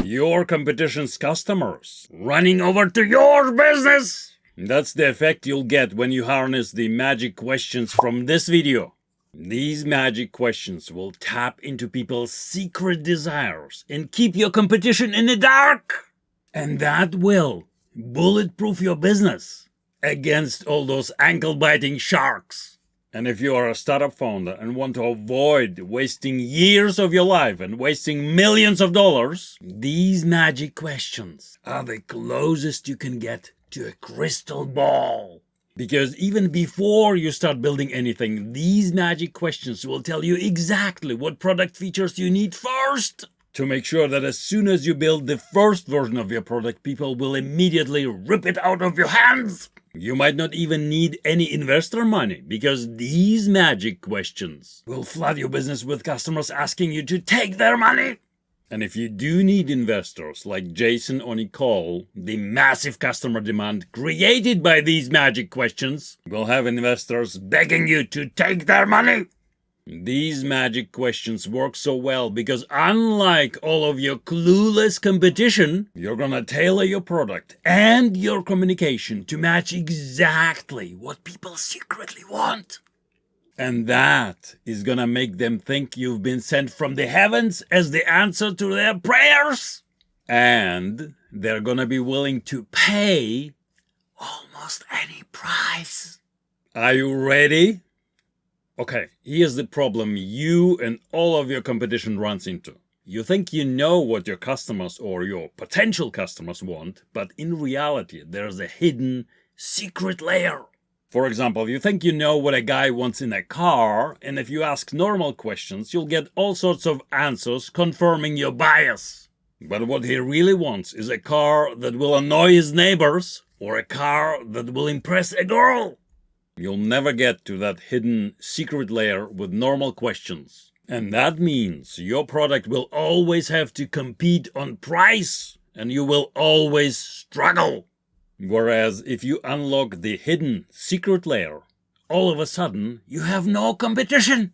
your competition's customers running over to your business. That's the effect you'll get when you harness the magic questions from this video. These magic questions will tap into people's secret desires and keep your competition in the dark. And that will bulletproof your business against all those ankle-biting sharks. And if you are a startup founder and want to avoid wasting years of your life and wasting millions of dollars, these magic questions are the closest you can get to a crystal ball. Because even before you start building anything, these magic questions will tell you exactly what product features you need first, to make sure that as soon as you build the first version of your product, people will immediately rip it out of your hands. You might not even need any investor money, because these magic questions will flood your business with customers asking you to take their money. And if you do need investors like Jason or Nicole, the massive customer demand created by these magic questions will have investors begging you to take their money. These magic questions work so well because unlike all of your clueless competition, you're gonna tailor your product and your communication to match exactly what people secretly want. And that is gonna make them think you've been sent from the heavens as the answer to their prayers. And they're gonna be willing to pay almost any price. Are you ready? Okay, here's the problem you and all of your competition runs into. You think you know what your customers or your potential customers want, but in reality, there's a hidden secret layer. For example, you think you know what a guy wants in a car, and if you ask normal questions, you'll get all sorts of answers confirming your bias. But what he really wants is a car that will annoy his neighbors, or a car that will impress a girl. You'll never get to that hidden secret layer with normal questions. And that means your product will always have to compete on price, and you will always struggle. Whereas if you unlock the hidden secret layer, all of a sudden you have no competition.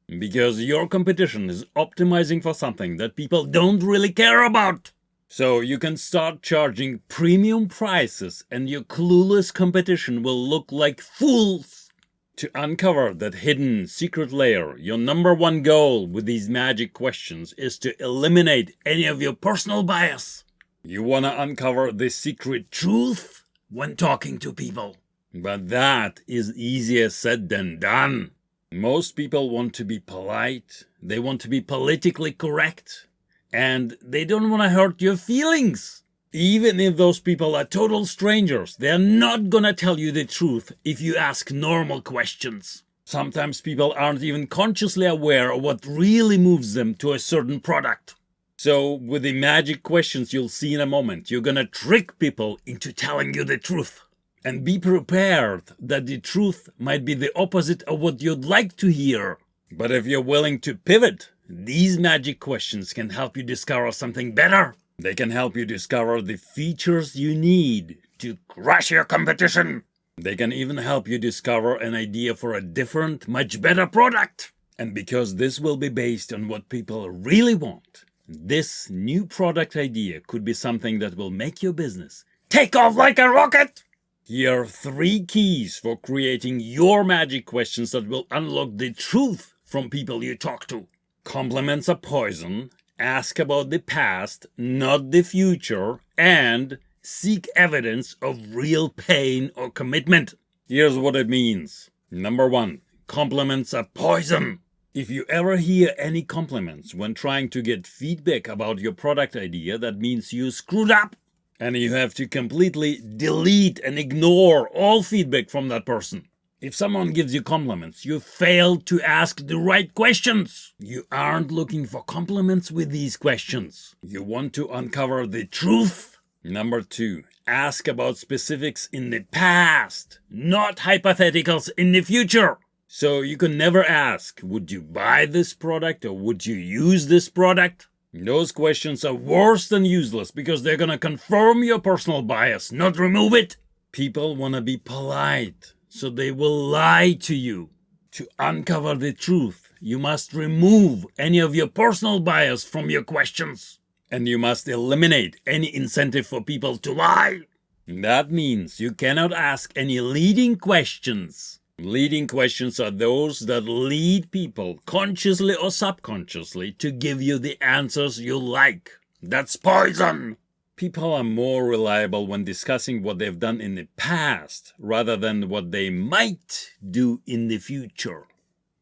Because your competition is optimizing for something that people don't really care about. So you can start charging premium prices and your clueless competition will look like fools. To uncover that hidden secret layer, your number one goal with these magic questions is to eliminate any of your personal bias. You want to uncover the secret truth when talking to people. But that is easier said than done. Most people want to be polite, they want to be politically correct, and they don't want to hurt your feelings. Even if those people are total strangers, they're not gonna tell you the truth if you ask normal questions. Sometimes people aren't even consciously aware of what really moves them to a certain product. So, with the magic questions you'll see in a moment, you're gonna trick people into telling you the truth. And be prepared that the truth might be the opposite of what you'd like to hear. But if you're willing to pivot, these magic questions can help you discover something better. They can help you discover the features you need to crush your competition. They can even help you discover an idea for a different, much better product. And because this will be based on what people really want, this new product idea could be something that will make your business take off like a rocket. Here are 3 keys for creating your magic questions that will unlock the truth from people you talk to. Compliments are poison. Ask about the past, not the future. And seek evidence of real pain or commitment. Here's what it means. Number 1, compliments are poison. If you ever hear any compliments when trying to get feedback about your product idea, that means you screwed up. And you have to completely delete and ignore all feedback from that person. If someone gives you compliments, you failed to ask the right questions. You aren't looking for compliments with these questions. You want to uncover the truth. Number 2, ask about specifics in the past, not hypotheticals in the future. So you can never ask, would you buy this product or would you use this product? Those questions are worse than useless because they're gonna confirm your personal bias, not remove it. People wanna be polite, so they will lie to you. To uncover the truth, you must remove any of your personal bias from your questions. And you must eliminate any incentive for people to lie. That means you cannot ask any leading questions. Leading questions are those that lead people, consciously or subconsciously, to give you the answers you like. That's poison! People are more reliable when discussing what they've done in the past, rather than what they might do in the future.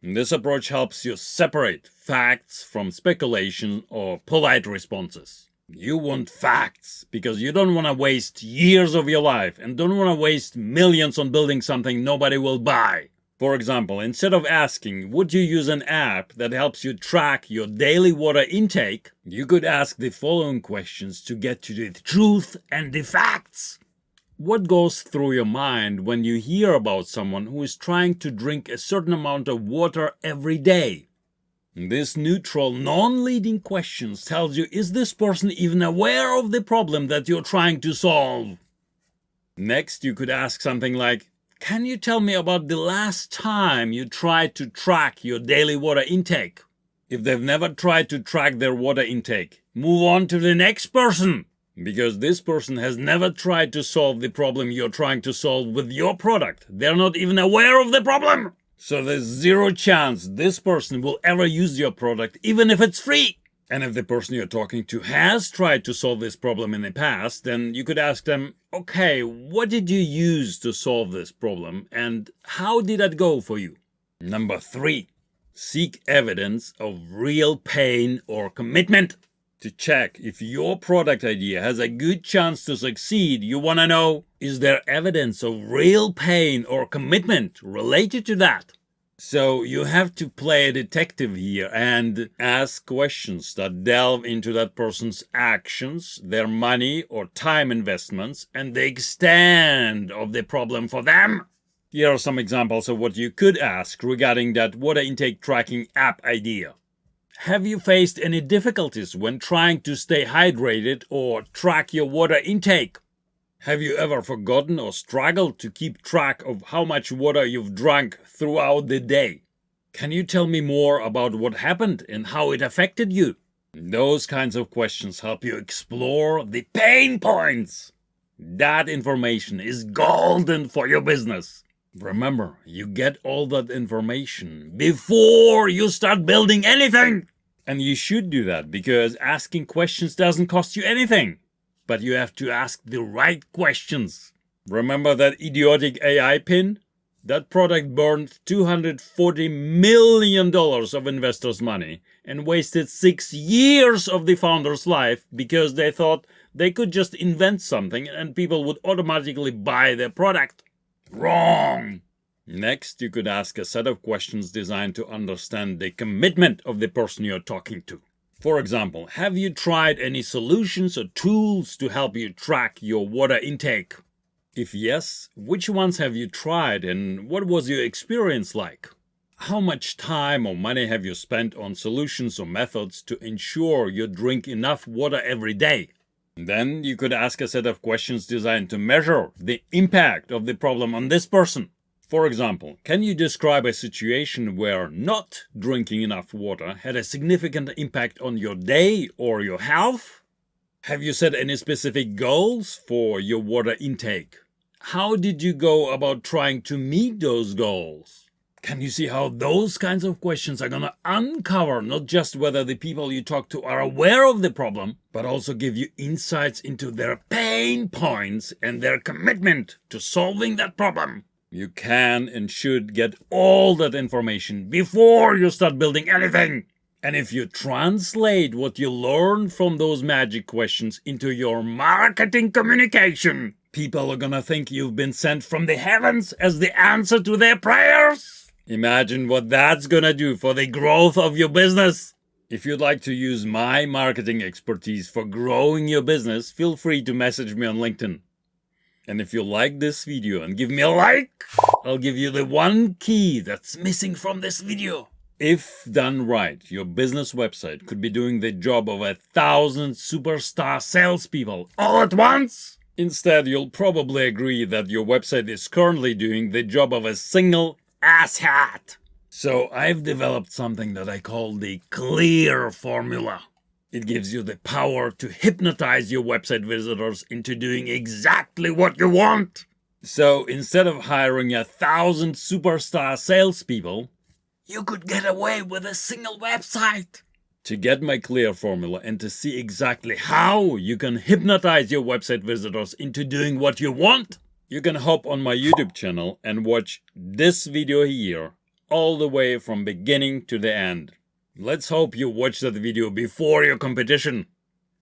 This approach helps you separate facts from speculation or polite responses. You want facts because you don't want to waste years of your life and don't want to waste millions on building something nobody will buy. For example, instead of asking, would you use an app that helps you track your daily water intake, you could ask the following questions to get to the truth and the facts. What goes through your mind when you hear about someone who is trying to drink a certain amount of water every day? This neutral, non-leading questions tells you, is this person even aware of the problem that you're trying to solve? Next, you could ask something like, can you tell me about the last time you tried to track your daily water intake? If they've never tried to track their water intake, move on to the next person. Because this person has never tried to solve the problem you're trying to solve with your product. They're not even aware of the problem. So there's zero chance this person will ever use your product, even if it's free. And if the person you're talking to has tried to solve this problem in the past, then you could ask them, okay, what did you use to solve this problem and how did that go for you? Number 3, seek evidence of real pain or commitment. To check if your product idea has a good chance to succeed, you want to know, is there evidence of real pain or commitment related to that? So you have to play a detective here and ask questions that delve into that person's actions, their money or time investments, and the extent of the problem for them. Here are some examples of what you could ask regarding that water intake tracking app idea. Have you faced any difficulties when trying to stay hydrated or track your water intake? Have you ever forgotten or struggled to keep track of how much water you've drunk throughout the day? Can you tell me more about what happened and how it affected you? Those kinds of questions help you explore the pain points. That information is golden for your business. Remember, you get all that information before you start building anything. And you should do that because asking questions doesn't cost you anything. But you have to ask the right questions. Remember that idiotic AI pin? That product burned $240 million of investors' money and wasted 6 years of the founder's life because they thought they could just invent something and people would automatically buy their product. Wrong! Next, you could ask a set of questions designed to understand the commitment of the person you're talking to. For example, have you tried any solutions or tools to help you track your water intake? If yes, which ones have you tried and what was your experience like? How much time or money have you spent on solutions or methods to ensure you drink enough water every day? Then you could ask a set of questions designed to measure the impact of the problem on this person. For example, can you describe a situation where not drinking enough water had a significant impact on your day or your health? Have you set any specific goals for your water intake? How did you go about trying to meet those goals? Can you see how those kinds of questions are going to uncover not just whether the people you talk to are aware of the problem, but also give you insights into their pain points and their commitment to solving that problem? You can and should get all that information before you start building anything. And if you translate what you learn from those magic questions into your marketing communication, people are gonna think you've been sent from the heavens as the answer to their prayers. Imagine what that's gonna do for the growth of your business. If you'd like to use my marketing expertise for growing your business, feel free to message me on LinkedIn. And if you like this video and give me a like, I'll give you the one key that's missing from this video. If done right, your business website could be doing the job of 1,000 superstar salespeople all at once. Instead, you'll probably agree that your website is currently doing the job of a single asshat. So I've developed something that I call the CLEAR formula. It gives you the power to hypnotize your website visitors into doing exactly what you want. So instead of hiring 1,000 superstar salespeople, you could get away with a single website. To get my clear formula and to see exactly how you can hypnotize your website visitors into doing what you want, you can hop on my YouTube channel and watch this video here all the way from beginning to the end. Let's hope you watch that video before your competition.